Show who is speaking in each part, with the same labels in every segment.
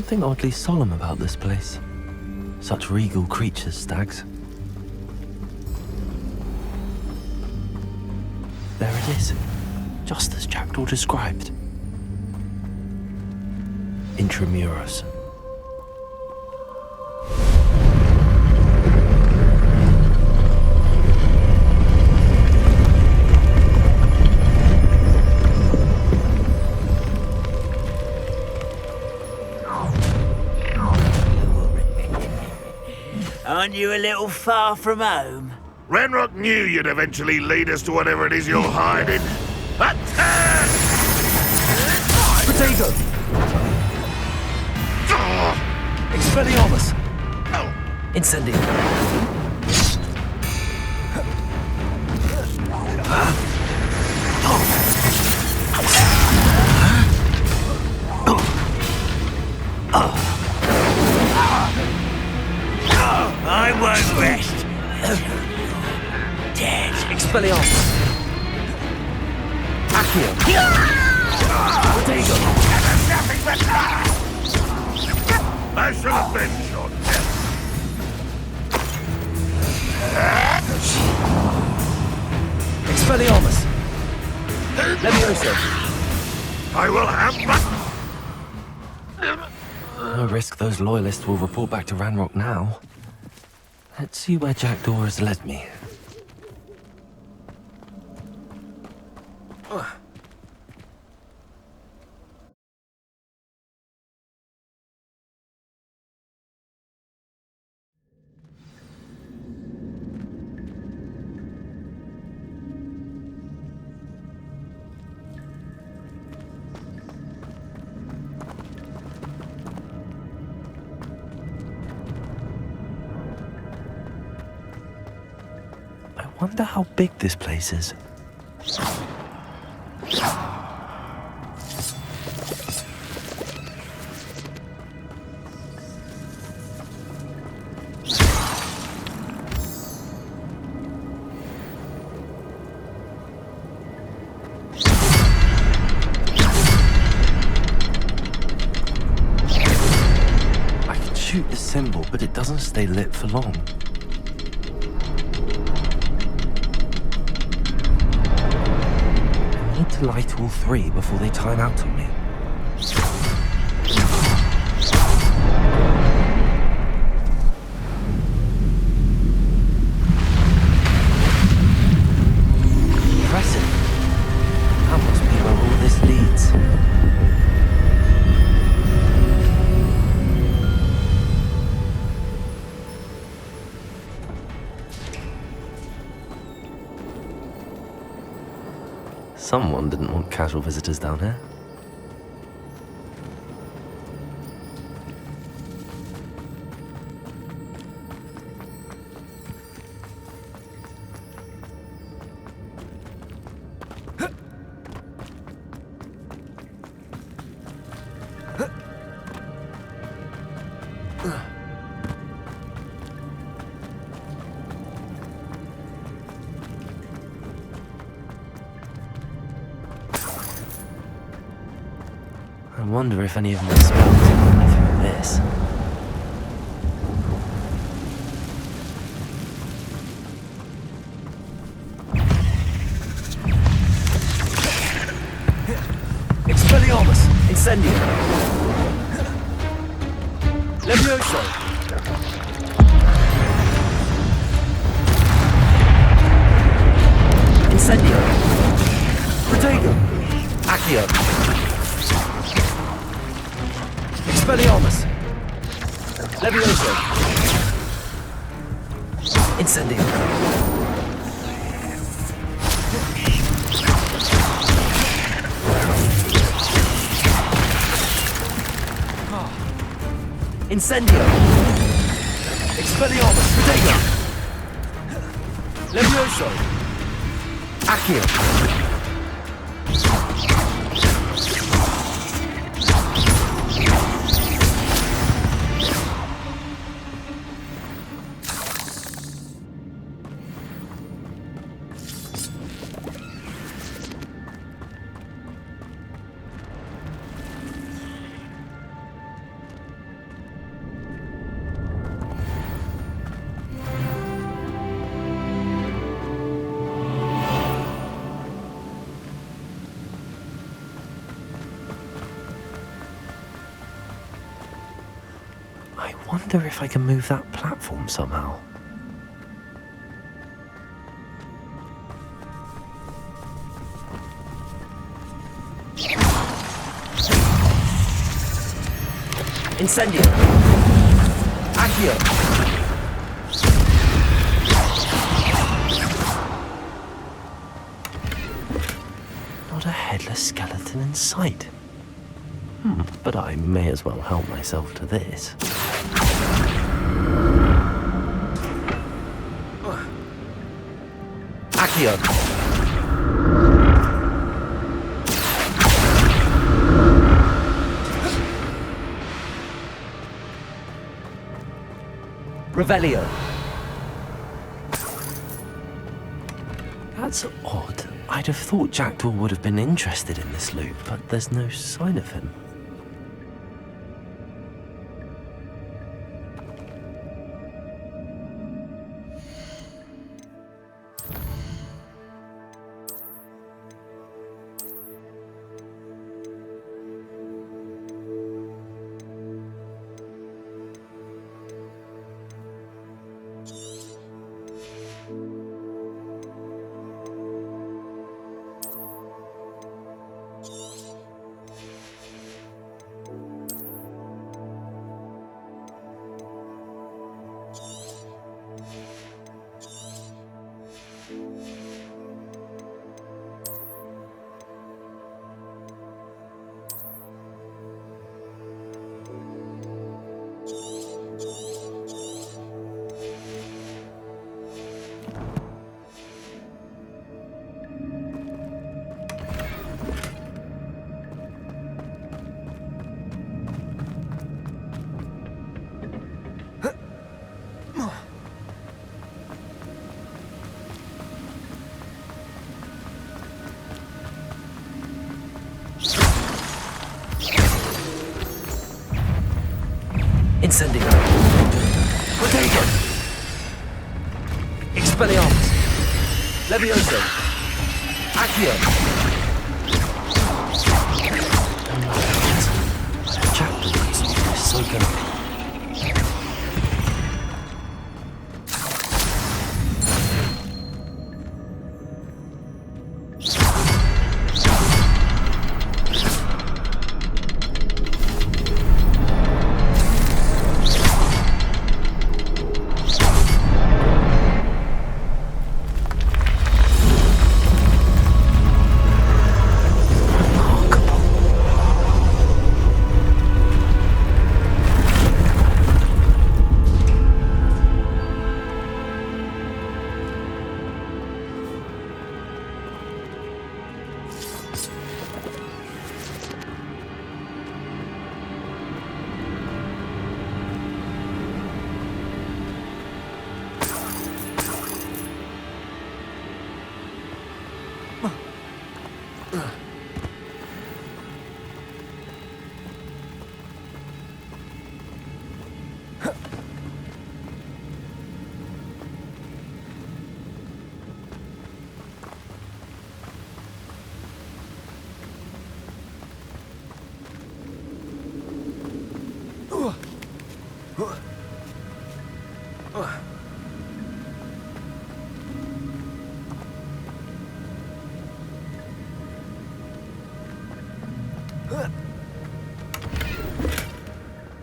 Speaker 1: something oddly solemn about this place. Such regal creatures, stags. There it is, just as Jackdaw described. Intramuros.
Speaker 2: Aren't you a little far from home?
Speaker 3: Ranrock knew you'd eventually lead us to whatever it is you're hiding. Attack!
Speaker 1: Potato! Expelliarmus! Incendio!
Speaker 2: I won't rest. Dead.
Speaker 1: Expelliarmus! Accio! Potato!
Speaker 3: I shall avenge your death.
Speaker 1: Expelliarmus! Levioso!
Speaker 3: I will have
Speaker 1: No risk those loyalists will report back to Ranrock now. Let's see where Jackdaw has led me. I wonder how big this place is. I can shoot the symbol, but it doesn't stay lit for long. I need to light all three before they time out on me. Impressive. That must be where all this leads. Someone didn't want casual visitors down here. I wonder if any of my spells are through this. Expelliarmus! Incendio! Levioso! Incendio! Protego! Accio! Expelliarmus! Levioso! Incendio! Incendio! Expelliarmus! Protego! Levioso! Accio! wonder if I can move that platform somehow. Incendio! Accio! Not a headless skeleton in sight. But I may as well help myself to this. Accio! Revelio. That's odd. I'd have thought Jackdaw would have been interested in this loot, but there's no sign of him. Incendio! Potato! Expelliarmus! Levioso! Accio! Jackdaw is so good.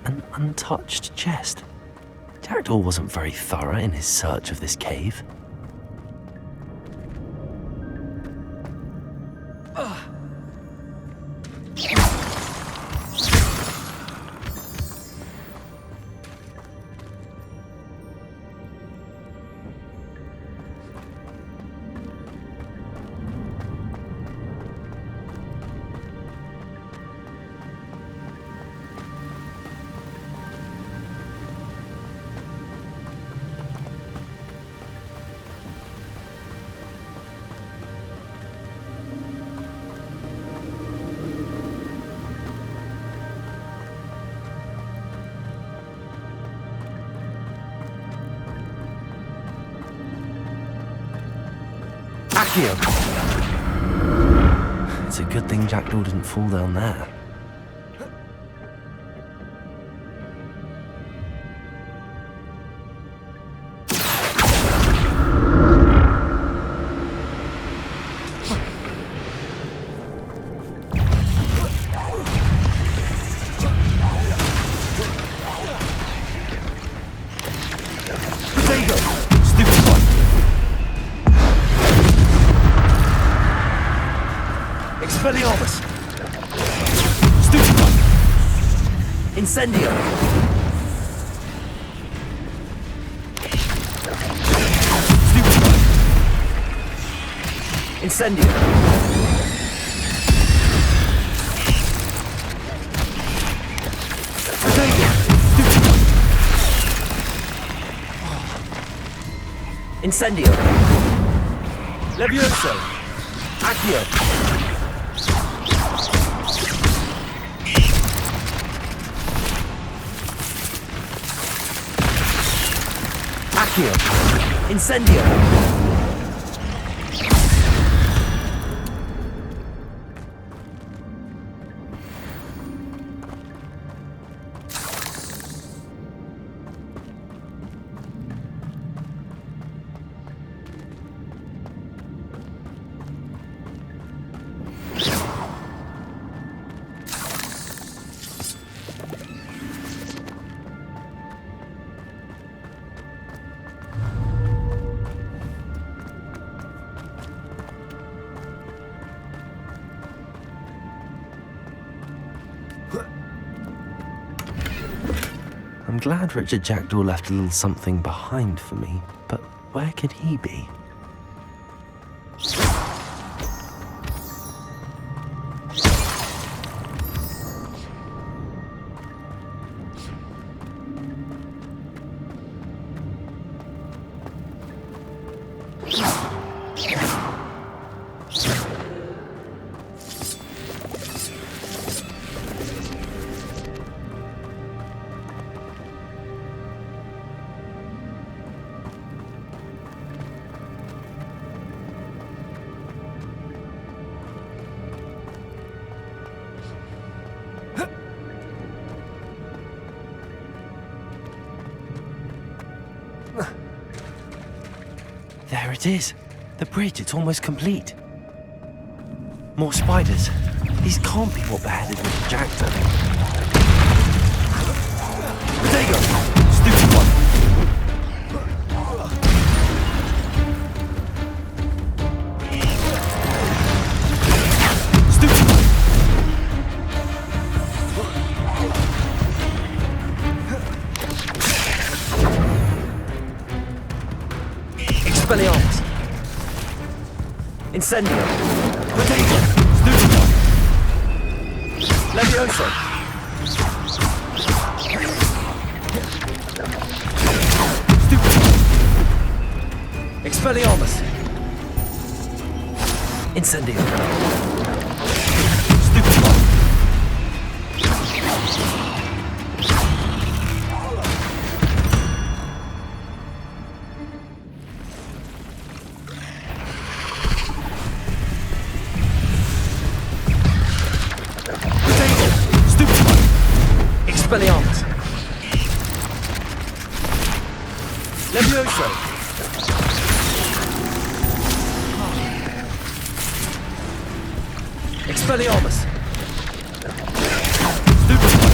Speaker 1: An untouched chest. Jackdaw wasn't very thorough in his search of this cave. Accio! It's a good thing Jackdaw didn't fall down there. Expelliarmus! Stupefy! Incendio! Stupefy! Incendio! Stupefy! Incendio! Levioso! Accio! Accio! Incendio! I'm glad Richard Jackdaw left a little something behind for me, but where could he be? There it is. The bridge, it's almost complete. More spiders. These can't be what beheaded Mr. Jackdaw. There you go! Stupid one! Stupid one! Expelliarmus! Incendio! Potato! Stupid one! Levioso! Stupid one! Expelliarmus! Incendio! Stupid one! Expelliarmus! Levioso! Expelliarmus! Stupid one!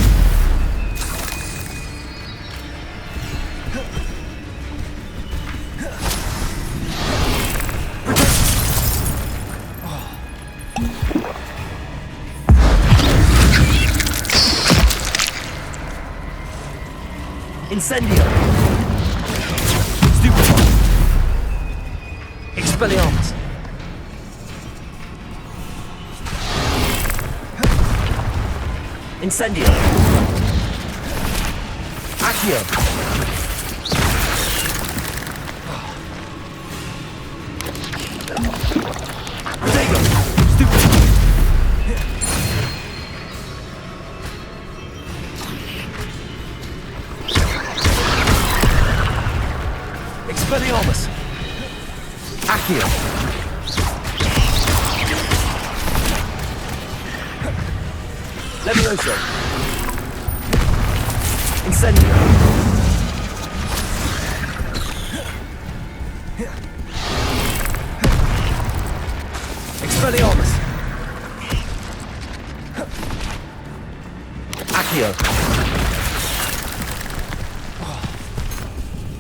Speaker 1: Incendio! Stupid one! Expelliarmus! Incendio! Accio! Protego! Stupid one! Expelliarmus! Accio! Levioso! Incendio! Expelliarmus! Accio!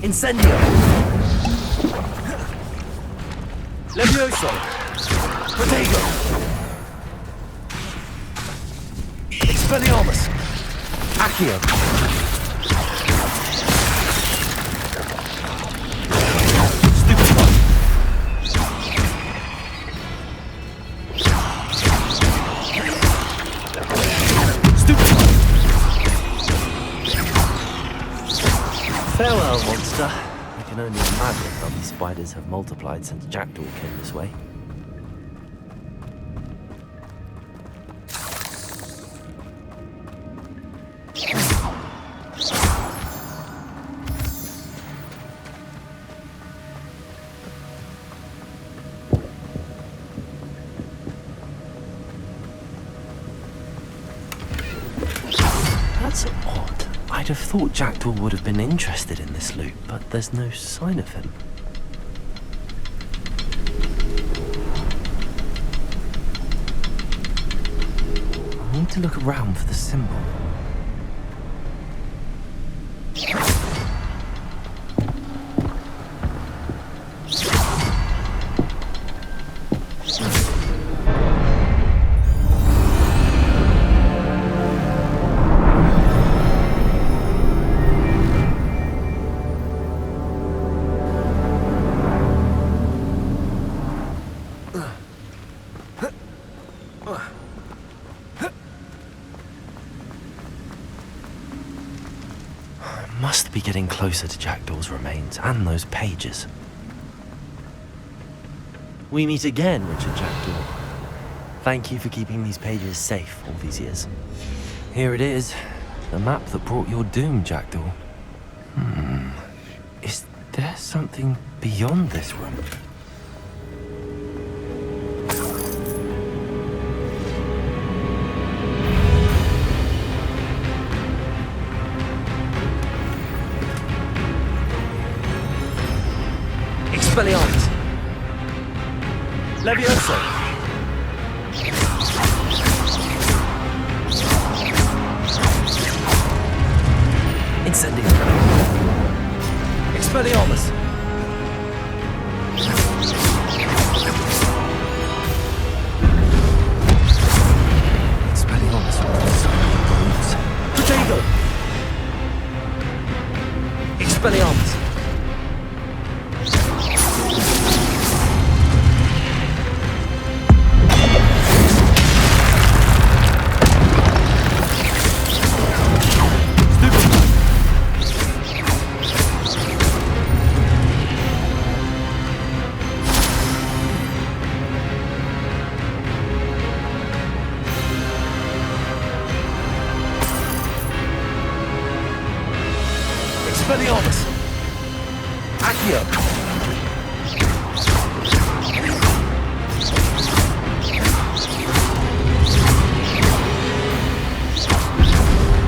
Speaker 1: Incendio! Levioso! Protego! Expelliarmus! Accio! Stupefy! Stupefy! Farewell, monster. I can only imagine how these spiders have multiplied since Jackdaw came this way. That's odd. I'd have thought Jackdaw would have been interested in this loot, but there's no sign of him. I need to look around for the symbol. Must be getting closer to Jackdaw's remains and those pages. We meet again, Richard Jackdaw. Thank you for keeping these pages safe all these years. Here it is, the map that brought your doom, Jackdaw. Is there something beyond this room? Expelliarmus! Levioso! Incendio! Expelliarmus! Expelliarmus with sonic boots. Protego! Expelliarmus! Expelliarmus! Accio!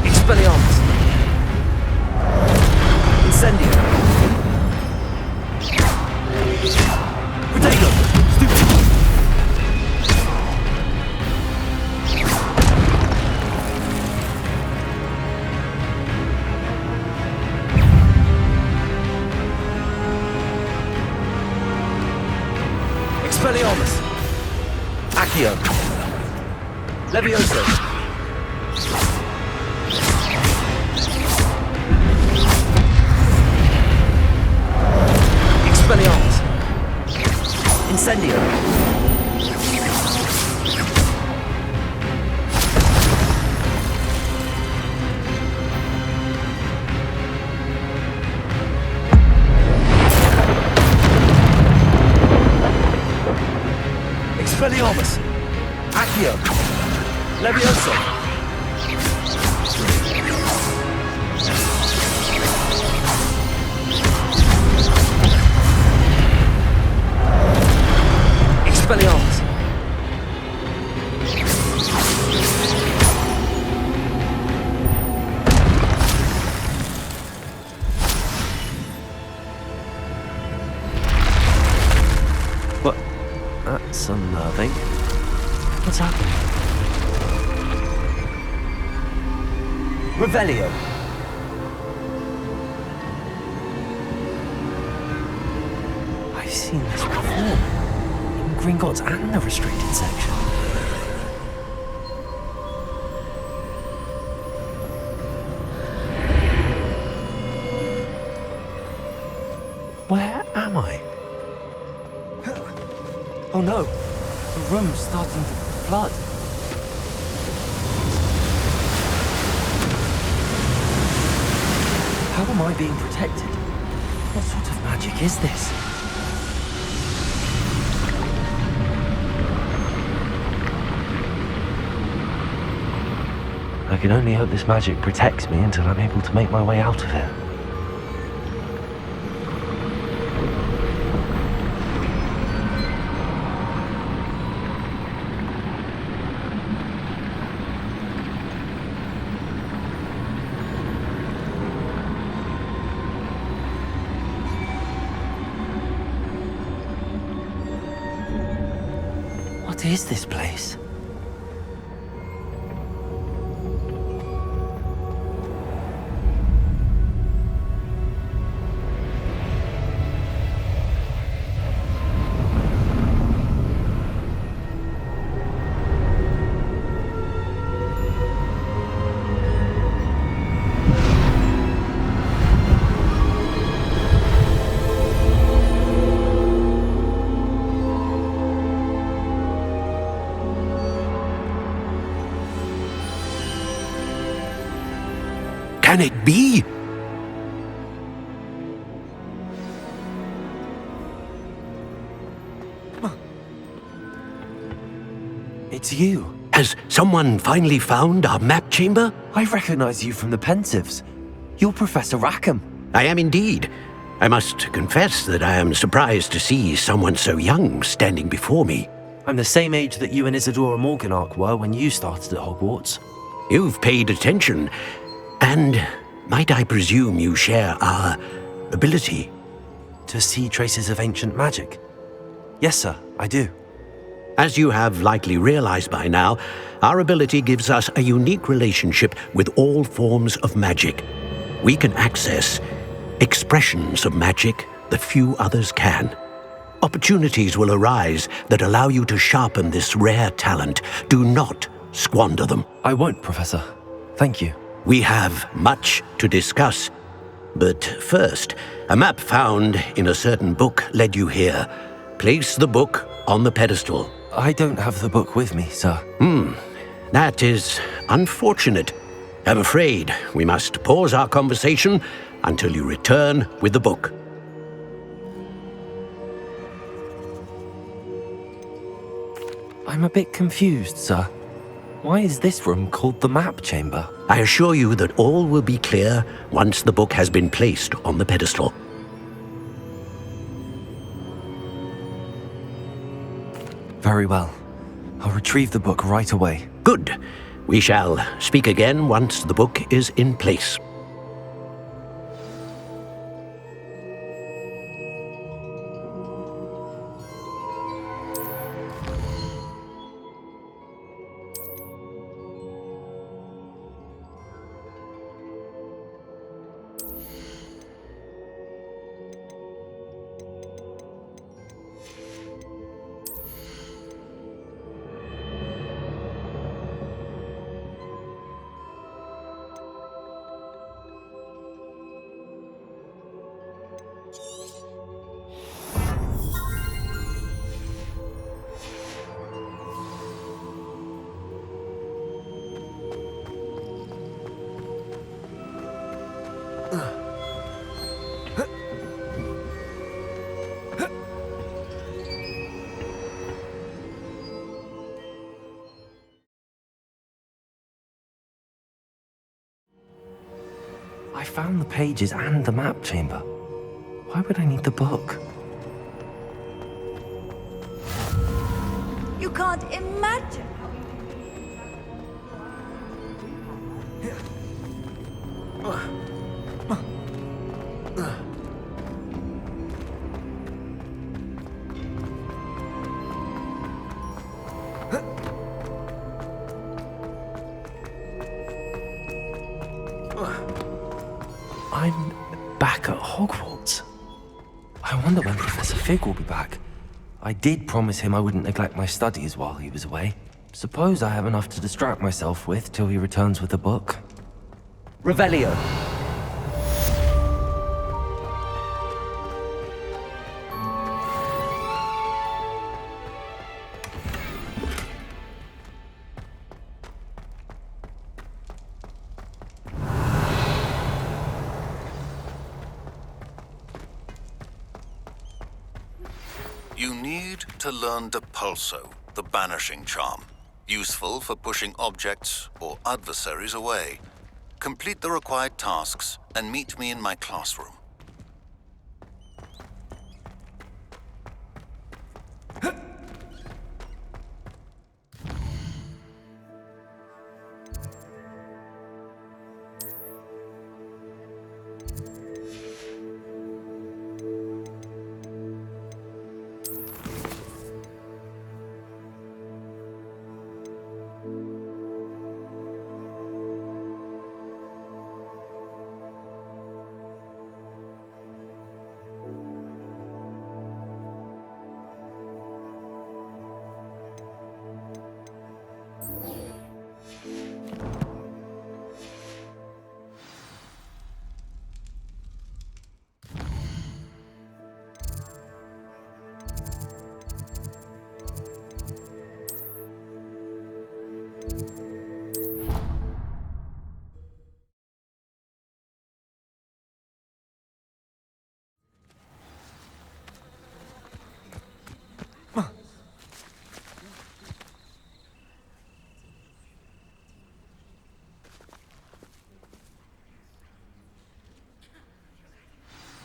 Speaker 1: Expelliarmus! Incendio! Protego! Stupid! Expelliarmus! Accio! Levioso! Expelliarmus! Incendio! Expelliarmus! Accio! Levioso! Expelliarmus! What? That's unnerving. What's happening? Revelio! I've seen this before. In Gringotts and the restricted section. Oh no! The room's starting to flood. How am I being protected? What sort of magic is this? I can only hope this magic protects me until I'm able to make my way out of here. What is this place?
Speaker 4: Can it be?
Speaker 1: It's you.
Speaker 4: Has someone finally found our map chamber?
Speaker 1: I recognize you from the Pensives. You're Professor Rackham.
Speaker 4: I am indeed. I must confess that I am surprised to see someone so young standing before me.
Speaker 1: I'm the same age that you and Isadora Morganach were when you started at Hogwarts.
Speaker 4: You've paid attention, and might I presume you share our ability?
Speaker 1: To see traces of ancient magic? Yes, sir, I do.
Speaker 4: As you have likely realized by now, our ability gives us a unique relationship with all forms of magic. We can access expressions of magic that few others can. Opportunities will arise that allow you to sharpen this rare talent. Do not squander them.
Speaker 1: I won't, Professor. Thank you.
Speaker 4: We have much to discuss. But first, a map found in a certain book led you here. Place the book on the pedestal.
Speaker 1: I don't have the book with me, sir.
Speaker 4: That is unfortunate. I'm afraid we must pause our conversation until you return with the book.
Speaker 1: I'm a bit confused, sir. Why is this room called the map chamber?
Speaker 4: I assure you that all will be clear once the book has been placed on the pedestal.
Speaker 1: Very well. I'll retrieve the book right away.
Speaker 4: Good. We shall speak again once the book is in place.
Speaker 1: I found the pages and the map chamber. Why would I need the book?
Speaker 5: You can't imagine how
Speaker 1: I'm back at Hogwarts. I wonder when Professor Fig will be back. I did promise him I wouldn't neglect my studies while he was away. Suppose I have enough to distract myself with till he returns with the book. Revelio.
Speaker 6: You need to learn Depulso, the banishing charm. Useful for pushing objects or adversaries away. Complete the required tasks and meet me in my classroom.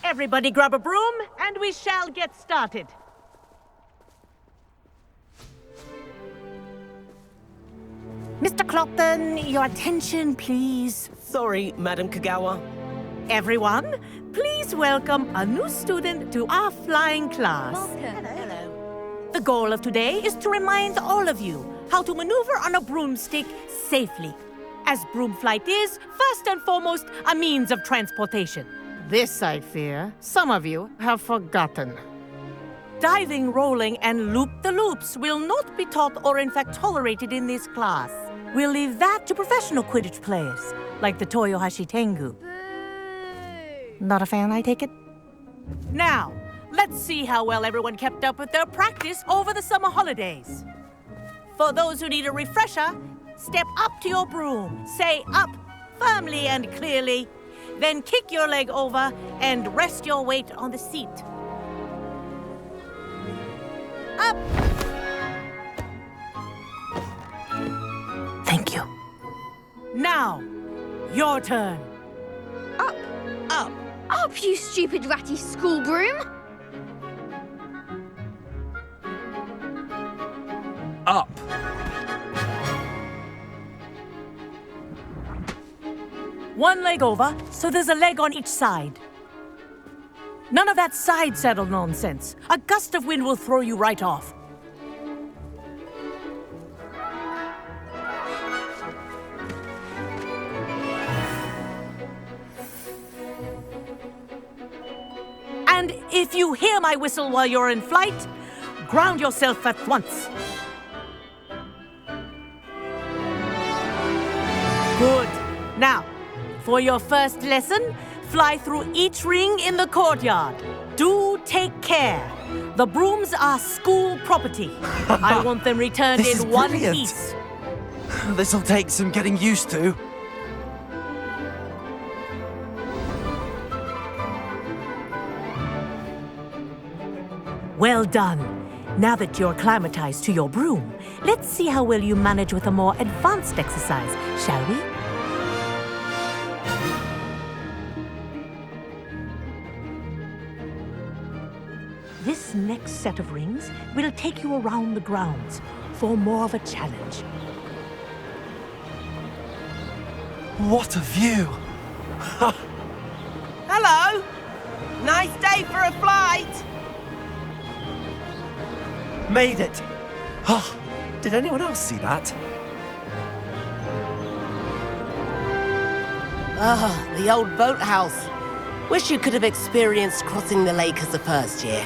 Speaker 7: Everybody grab a broom, and we shall get started. Mr. Clopton, your attention, please.
Speaker 8: Sorry, Madam Kagawa.
Speaker 7: Everyone, please welcome a new student to our flying class.
Speaker 5: Welcome.
Speaker 7: Hello. The goal of today is to remind all of you how to maneuver on a broomstick safely, as broom flight is, first and foremost, a means of transportation. This, I fear, some of you have forgotten. Diving, rolling, and loop-the-loops will not be taught or in fact tolerated in this class. We'll leave that to professional Quidditch players, like the Toyohashi Tengu. Not a fan, I take it? Now, let's see how well everyone kept up with their practice over the summer holidays. For those who need a refresher, step up to your broom, say up firmly and clearly, then kick your leg over and rest your weight on the seat. Up! Thank you. Now, your turn.
Speaker 5: Up.
Speaker 8: Up.
Speaker 5: Up, you stupid ratty school broom.
Speaker 1: Up.
Speaker 7: One leg over, so there's a leg on each side. None of that side saddle nonsense. A gust of wind will throw you right off. And if you hear my whistle while you're in flight, ground yourself at once. Good. Now, for your first lesson, fly through each ring in the courtyard. Do take care. The brooms are school property. I want them returned
Speaker 1: This is
Speaker 7: in one
Speaker 1: brilliant.
Speaker 7: piece.
Speaker 1: This'll take some getting used to.
Speaker 7: Well done. Now that you're acclimatized to your broom, let's see how well you manage with a more advanced exercise, shall we? This next set of rings will take you around the grounds for more of a challenge.
Speaker 1: What a view!
Speaker 8: Hello. Nice day for a flight.
Speaker 1: Made it! Oh, did anyone else see that?
Speaker 8: Ah, the old boathouse. Wish you could have experienced crossing the lake as a first year.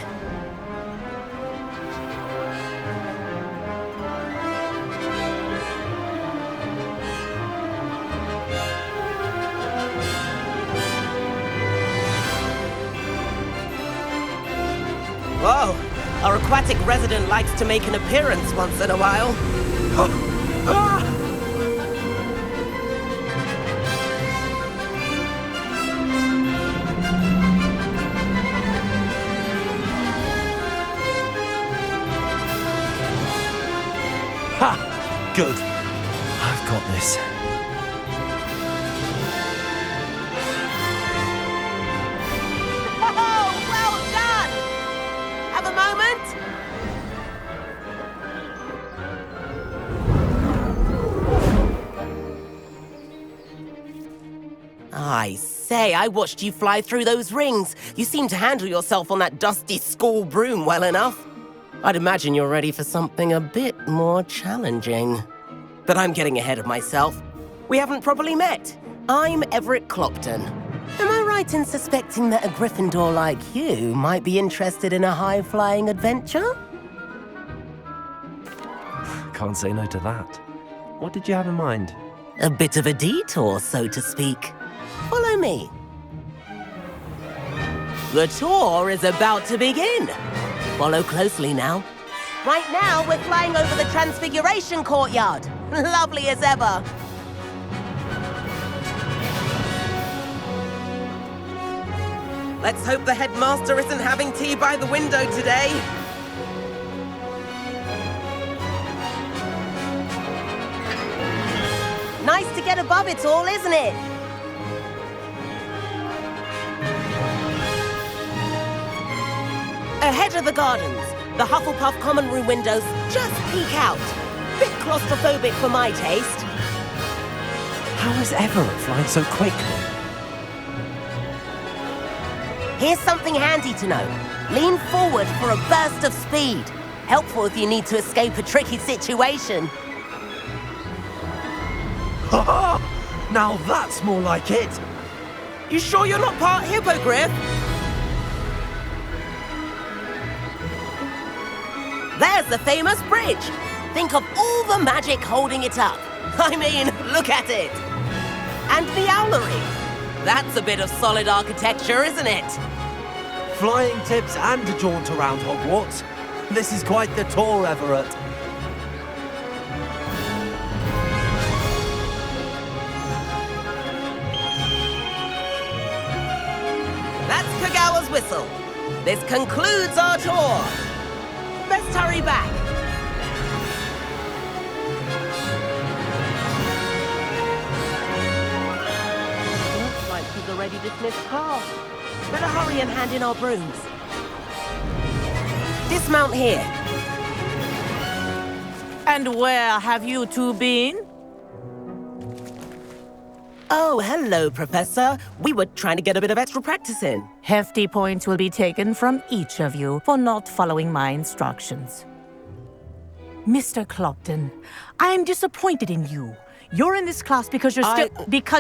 Speaker 8: Whoa, our aquatic resident likes to make an appearance once in a while.
Speaker 1: Ha! Good. I've got this.
Speaker 8: Oh, well done! Have a moment? I say, I watched you fly through those rings. You seem to handle yourself on that dusty school broom well enough. I'd imagine you're ready for something a bit more challenging. But I'm getting ahead of myself. We haven't properly met. I'm Everett Clopton. Am I right in suspecting that a Gryffindor like you might be interested in a high-flying adventure?
Speaker 1: Can't say no to that. What did you have in mind?
Speaker 8: A bit of a detour, so to speak. Follow me. The tour is about to begin. Follow closely now. Right now, we're flying over the Transfiguration Courtyard. Lovely as ever. Let's hope the headmaster isn't having tea by the window today. Nice to get above it all, isn't it? Ahead of the gardens, the Hufflepuff common room windows just peek out. Bit claustrophobic for my taste.
Speaker 1: How is Everett flying so quickly?
Speaker 8: Here's something handy to know. Lean forward for a burst of speed. Helpful if you need to escape a tricky situation.
Speaker 1: Ha ha! Now that's more like it!
Speaker 8: You sure you're not part hippogriff? There's the famous bridge. Think of all the magic holding it up. I mean, look at it. And the owlery. That's a bit of solid architecture, isn't it?
Speaker 1: Flying tips and a jaunt around Hogwarts. This is quite the tour, Everett.
Speaker 8: That's Kagawa's whistle. This concludes our tour. Best hurry back. Looks like he's already dismissed class. Better hurry and hand in our brooms. Dismount here.
Speaker 7: And where have you two been?
Speaker 8: Oh, hello, Professor. We were trying to get a bit of extra practice in.
Speaker 7: Hefty points will be taken from each of you for not following my instructions. Mr. Clopton, I am disappointed in you. You're in this class because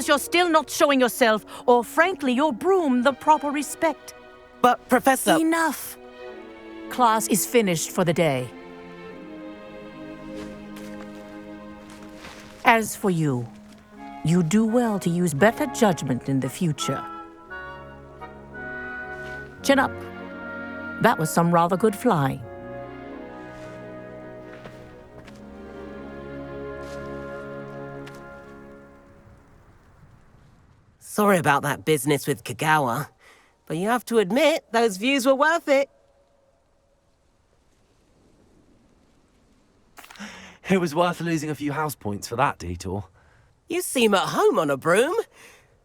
Speaker 7: you're still not showing yourself, or frankly, your broom the proper respect.
Speaker 8: But, Professor...
Speaker 7: Enough. Class is finished for the day. As for you, you do well to use better judgment in the future. Chin up. That was some rather good flying.
Speaker 8: Sorry about that business with Kagawa, but you have to admit, those views were worth it.
Speaker 1: It was worth losing a few house points for that detour.
Speaker 8: You seem at home on a broom.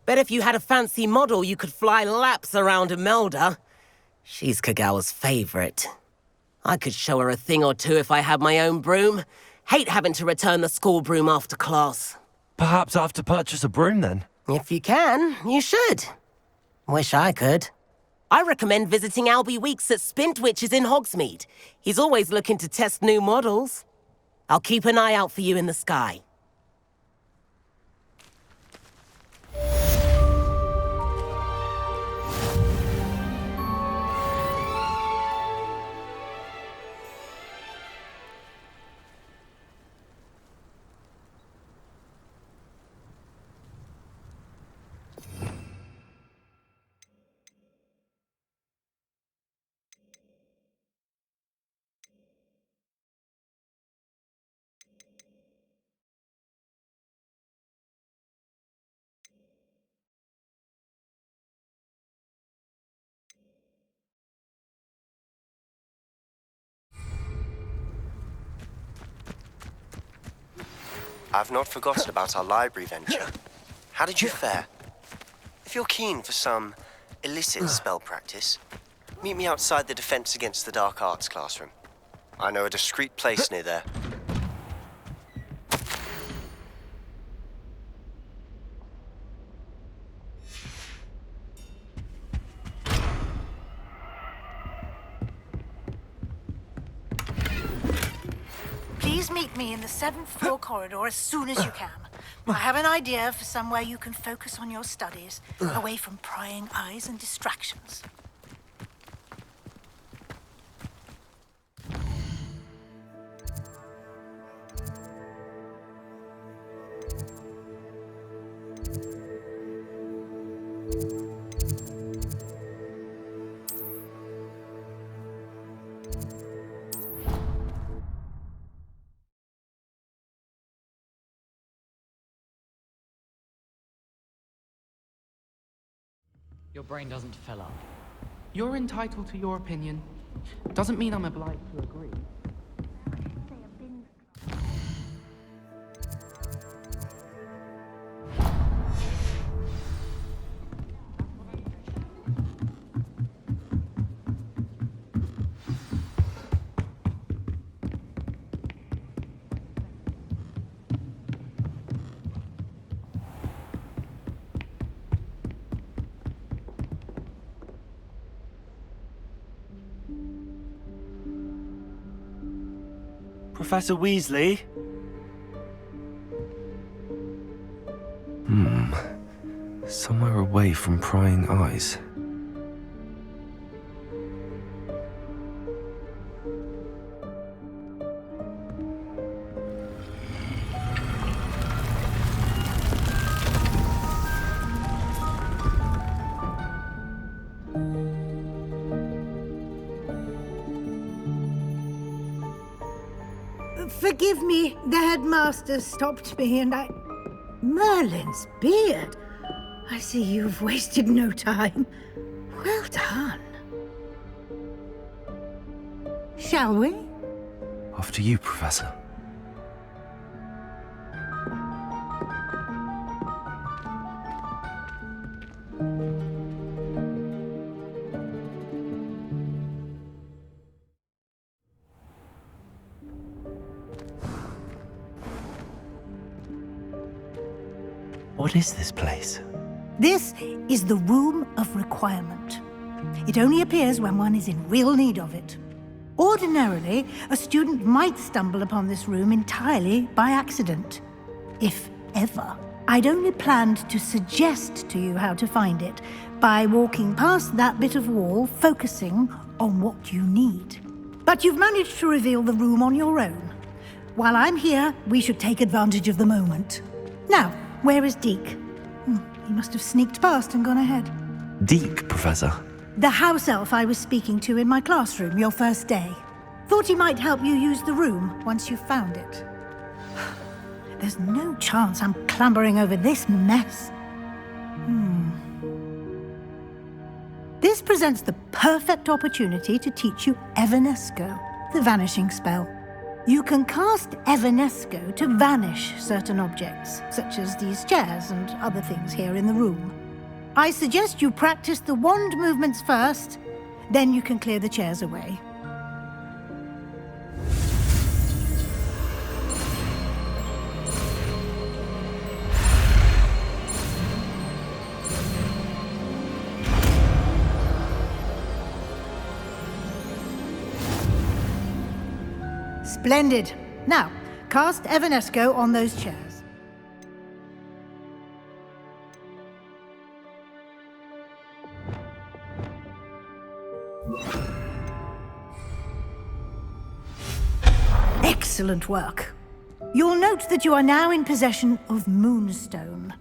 Speaker 8: Bet if you had a fancy model, you could fly laps around Imelda. She's Kagawa's favorite. I could show her a thing or two if I had my own broom. Hate having to return the school broom after class.
Speaker 1: Perhaps I have to purchase a broom then.
Speaker 8: If you can, you should. Wish I could. I recommend visiting Albie Weeks at Spintwitches in Hogsmeade. He's always looking to test new models. I'll keep an eye out for you in the sky.
Speaker 9: I've not forgotten about our library venture. How did you fare? If you're keen for some illicit spell practice, meet me outside the Defense Against the Dark Arts classroom. I know a discreet place near there.
Speaker 10: Please meet me in the 7th floor corridor as soon as you can. I have an idea for somewhere you can focus on your studies, away from prying eyes and distractions.
Speaker 11: Your brain doesn't fill up. You're entitled to your opinion. Doesn't mean I'm obliged to agree.
Speaker 1: Professor Weasley? Somewhere away from prying eyes.
Speaker 10: Forgive me, the headmaster stopped me and I... Merlin's beard! I see you've wasted no time. Well done. Shall we?
Speaker 1: After you, Professor. What is this place?
Speaker 10: This is the Room of Requirement. It only appears when one is in real need of it. Ordinarily, a student might stumble upon this room entirely by accident. If ever. I'd only planned to suggest to you how to find it by walking past that bit of wall, focusing on what you need. But you've managed to reveal the room on your own. While I'm here, we should take advantage of the moment. Now, where is Deke? He must have sneaked past and gone ahead.
Speaker 1: Deke, Professor?
Speaker 10: The house elf I was speaking to in my classroom your first day. Thought he might help you use the room once you found it. There's no chance I'm clambering over this mess. This presents the perfect opportunity to teach you Evanesco, the vanishing spell. You can cast Evanesco to vanish certain objects, such as these chairs and other things here in the room. I suggest you practice the wand movements first, then you can clear the chairs away. Splendid. Now, cast Evanesco on those chairs. Excellent work. You'll note that you are now in possession of Moonstone.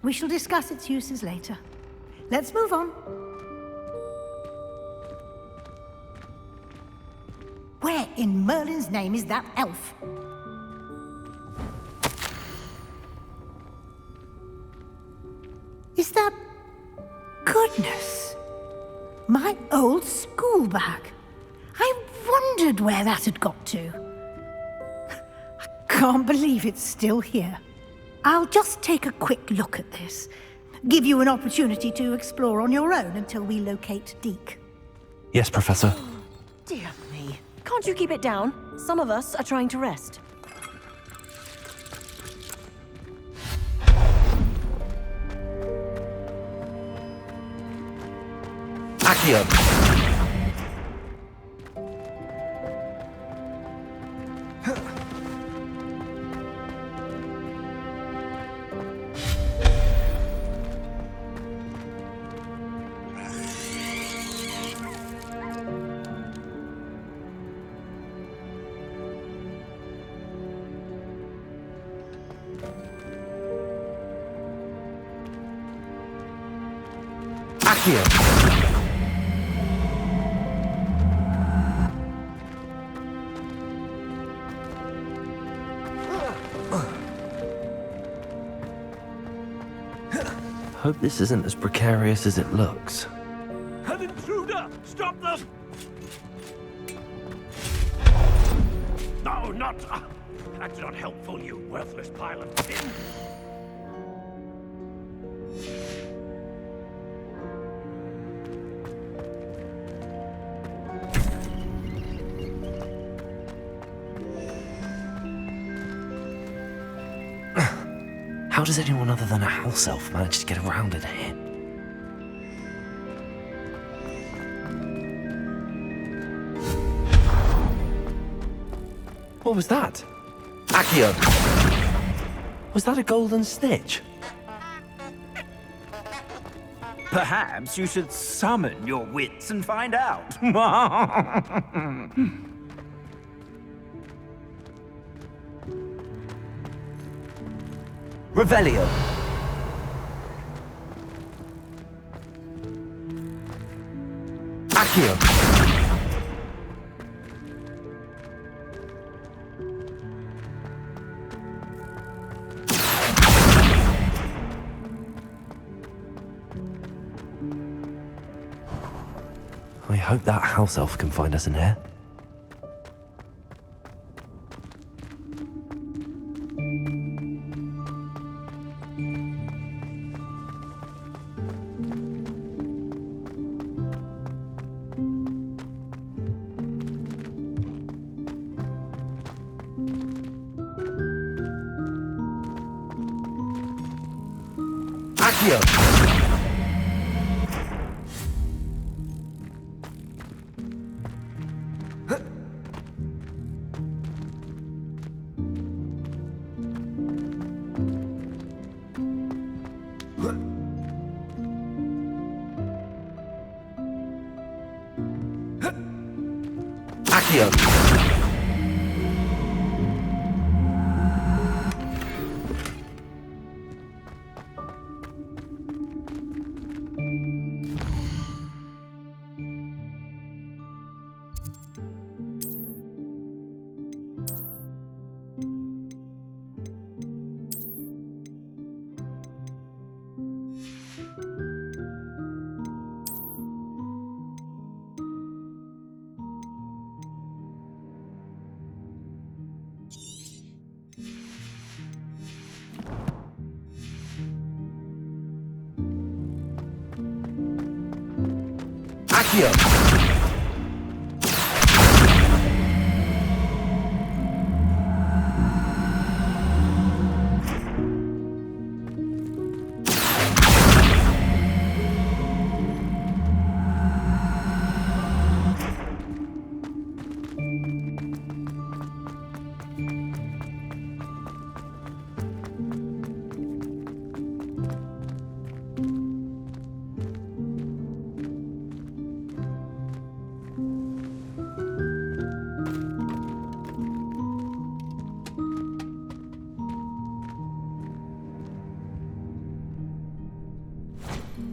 Speaker 10: We shall discuss its uses later. Let's move on. Where in Merlin's name is that elf? Is that... Goodness! My old school bag. I wondered where that had got to. I can't believe it's still here. I'll just take a quick look at this. Give you an opportunity to explore on your own until we locate Deke.
Speaker 1: Yes, Professor.
Speaker 12: Dear me. Can't you keep it down? Some of us are trying to rest.
Speaker 1: Accio! Hope this isn't as precarious as it looks.
Speaker 3: An intruder! Stop them! No, not... That's not helpful, you worthless pile of tin.
Speaker 1: How does anyone other than a house elf manage to get around in here? What was that? Accio! Was that a golden snitch?
Speaker 2: Perhaps you should summon your wits and find out.
Speaker 1: Revelio! Accio! I hope that house elf can find us in here. Accio! Accio! Accio!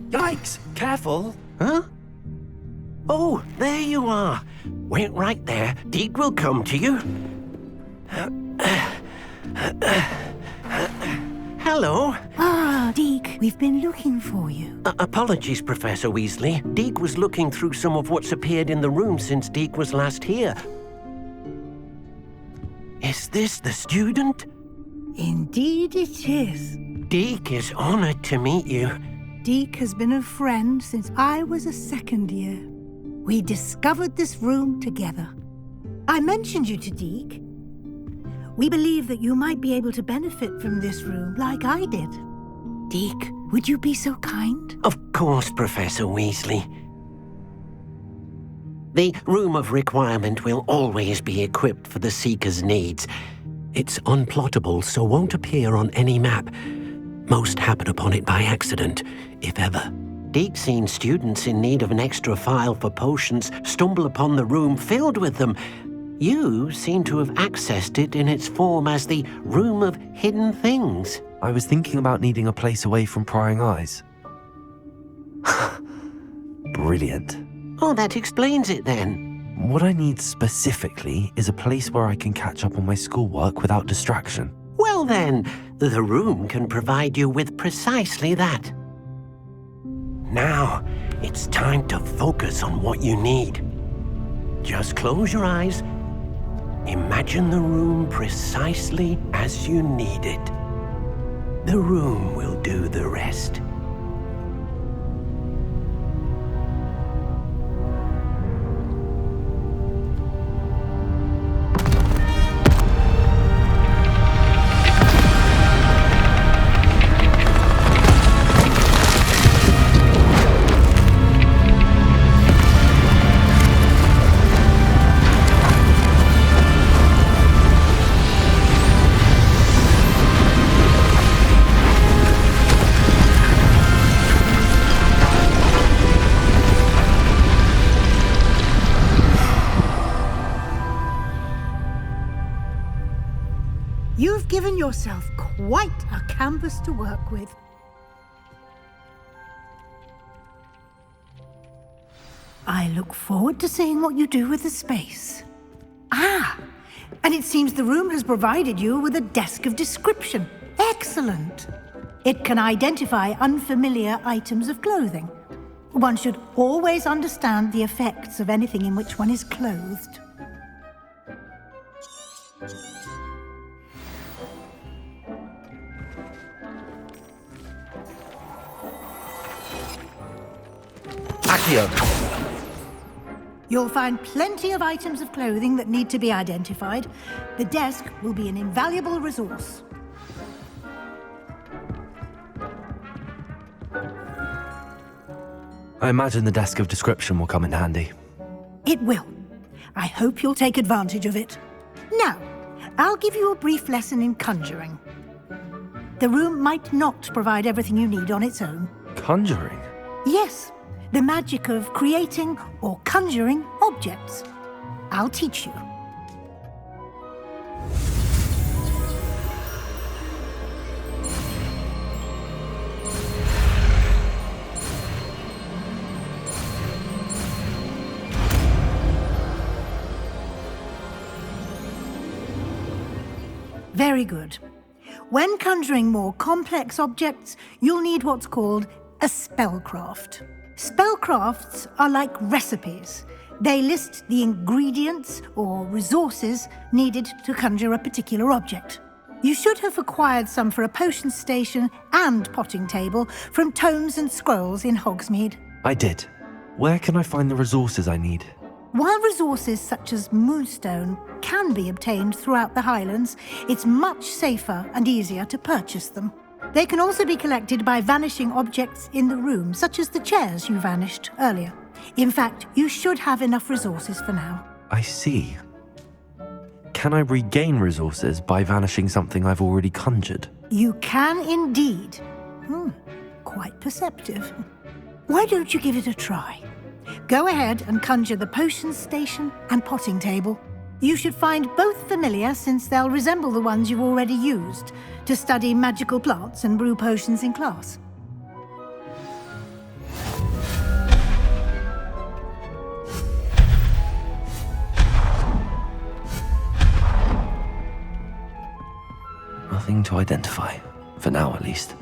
Speaker 4: Yikes! Careful! Huh? Oh, there you are. Wait right there. Deke will come to you. Hello.
Speaker 10: Ah, Deke, we've been looking for you.
Speaker 4: Apologies, Professor Weasley. Deke was looking through some of what's appeared in the room since Deke was last here. Is this the student?
Speaker 10: Indeed it is.
Speaker 4: Deek is honored to meet you.
Speaker 10: Deek has been a friend since I was a second year. We discovered this room together. I mentioned you to Deek. We believe that you might be able to benefit from this room like I did. Deek, would you be so kind?
Speaker 4: Of course, Professor Weasley. The Room of Requirement will always be equipped for the Seeker's needs. It's unplottable, so won't appear on any map. Most happen upon it by accident, if ever. Deek's seen students in need of an extra file for potions stumble upon the room filled with them. You seem to have accessed it in its form as the Room of Hidden Things.
Speaker 1: I was thinking about needing a place away from prying eyes. Brilliant.
Speaker 4: Oh, that explains it then.
Speaker 1: What I need specifically is a place where I can catch up on my schoolwork without distraction.
Speaker 4: Well then, the room can provide you with precisely that. Now, it's time to focus on what you need. Just close your eyes. Imagine the room precisely as you need it. The room will do the rest.
Speaker 10: You've given yourself quite a canvas to work with. I look forward to seeing what you do with the space. Ah, and it seems the room has provided you with a desk of description. Excellent. It can identify unfamiliar items of clothing. One should always understand the effects of anything in which one is clothed. You'll find plenty of items of clothing that need to be identified. The desk will be an invaluable resource.
Speaker 1: I imagine the desk of description will come in handy.
Speaker 10: It will. I hope you'll take advantage of it. Now, I'll give you a brief lesson in conjuring. The room might not provide everything you need on its own.
Speaker 1: Conjuring?
Speaker 10: Yes, the magic of creating or conjuring objects. I'll teach you. Very good. When conjuring more complex objects, you'll need what's called a spellcraft. Spellcrafts are like recipes. They list the ingredients or resources needed to conjure a particular object. You should have acquired some for a potion station and potting table from tomes and scrolls in Hogsmeade.
Speaker 1: I did. Where can I find the resources I need?
Speaker 10: While resources such as moonstone can be obtained throughout the Highlands, it's much safer and easier to purchase them. They can also be collected by vanishing objects in the room, such as the chairs you vanished earlier. In fact, you should have enough resources for now.
Speaker 1: I see. Can I regain resources by vanishing something I've already conjured?
Speaker 10: You can indeed. Quite perceptive. Why don't you give it a try? Go ahead and conjure the potion station and potting table. You should find both familiar, since they'll resemble the ones you've already used to study magical plants and brew potions in class.
Speaker 1: Nothing to identify, for now at least.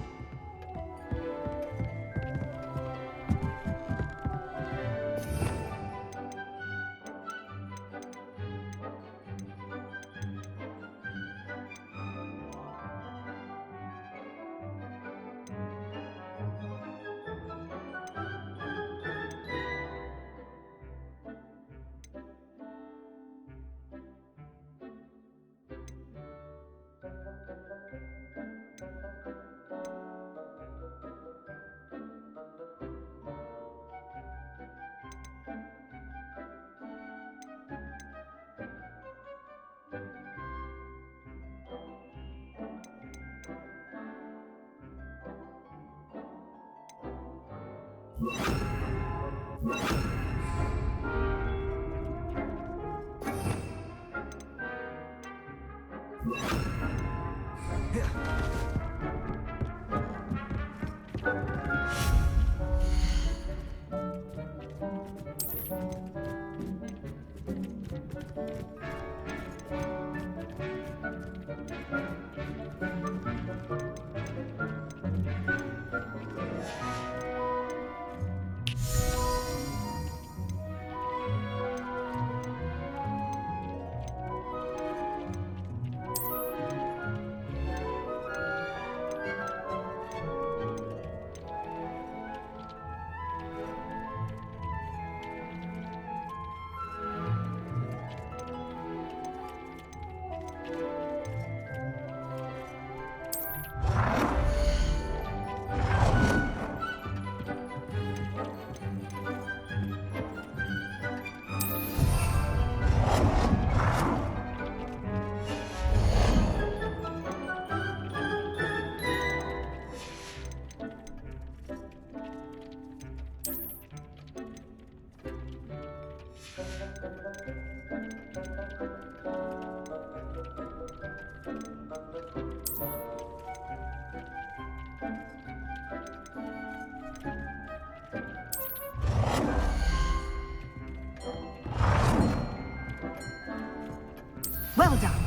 Speaker 10: Well done.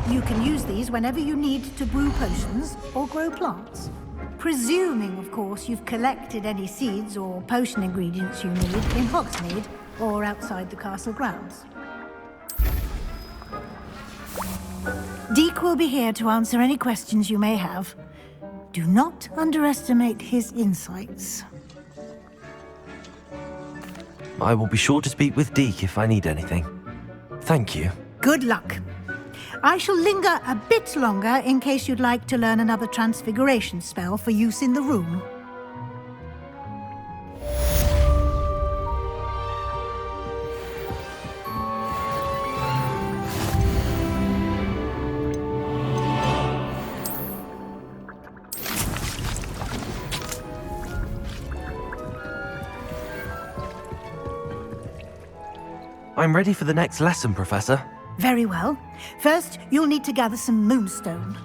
Speaker 10: You can use these whenever you need to brew potions or grow plants. Presuming, of course, you've collected any seeds or potion ingredients you need in Hogsmeade or outside the castle grounds. Deek will be here to answer any questions you may have. Do not underestimate his insights.
Speaker 1: I will be sure to speak with Deek if I need anything. Thank you.
Speaker 10: Good luck. I shall linger a bit longer in case you'd like to learn another transfiguration spell for use in the room.
Speaker 1: I'm ready for the next lesson, Professor.
Speaker 10: Very well. First, you'll need to gather some moonstone.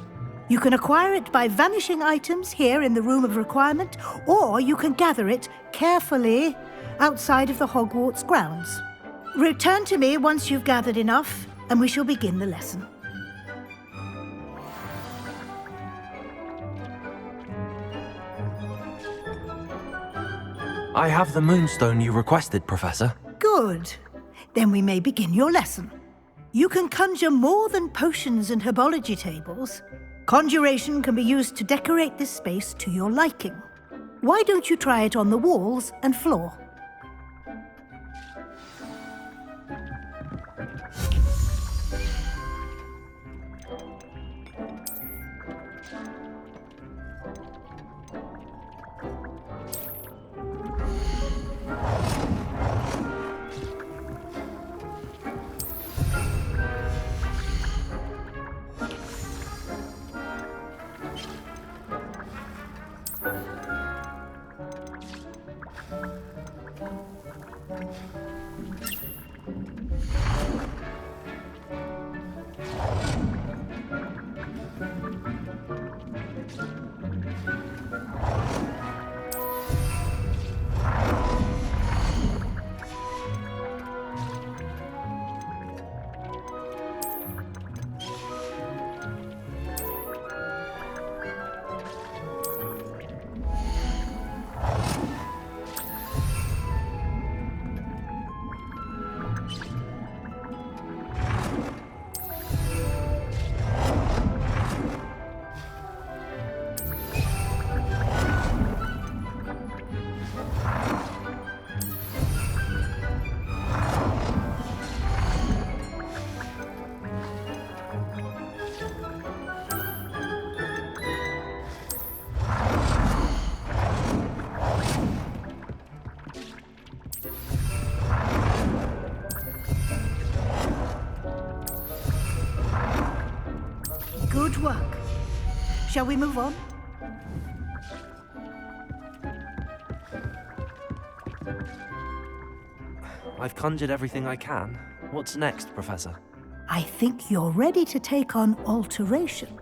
Speaker 10: You can acquire it by vanishing items here in the Room of Requirement, or you can gather it carefully outside of the Hogwarts grounds. Return to me once you've gathered enough, and we shall begin the lesson.
Speaker 1: I have the moonstone you requested, Professor.
Speaker 10: Good. Then we may begin your lesson. You can conjure more than potions and herbology tables. Conjuration can be used to decorate this space to your liking. Why don't you try it on the walls and floor? Good work. Shall we move on?
Speaker 1: I've conjured everything I can. What's next, Professor?
Speaker 10: I think you're ready to take on alteration.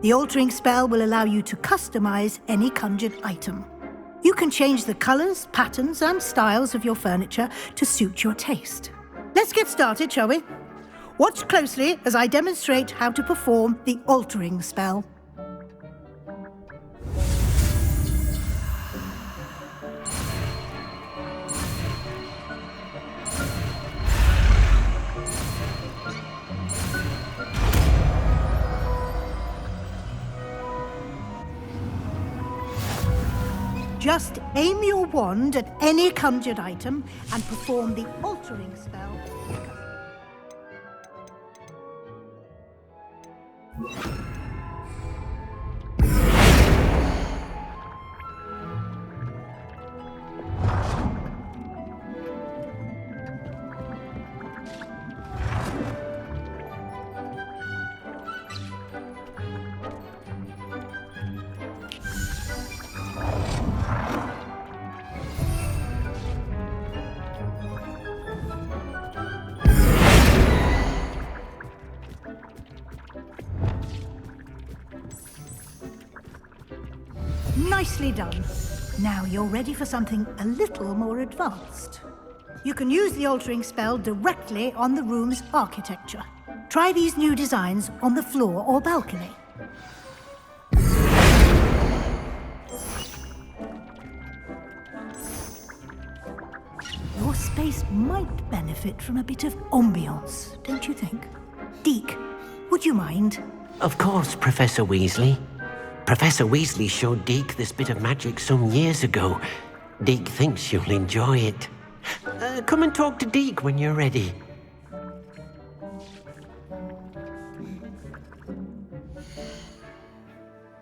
Speaker 10: The altering spell will allow you to customize any conjured item. You can change the colors, patterns, and styles of your furniture to suit your taste. Let's get started, shall we? Watch closely as I demonstrate how to perform the altering spell. Just aim your wand at any conjured item and perform the altering spell. Nicely done. Now you're ready for something a little more advanced. You can use the altering spell directly on the room's architecture. Try these new designs on the floor or balcony. Your space might benefit from a bit of ambiance, don't you think? Deke, would you mind?
Speaker 4: Of course, Professor Weasley. Professor Weasley showed Deke this bit of magic some years ago. Deke thinks you'll enjoy it. Come and talk to Deke when you're ready.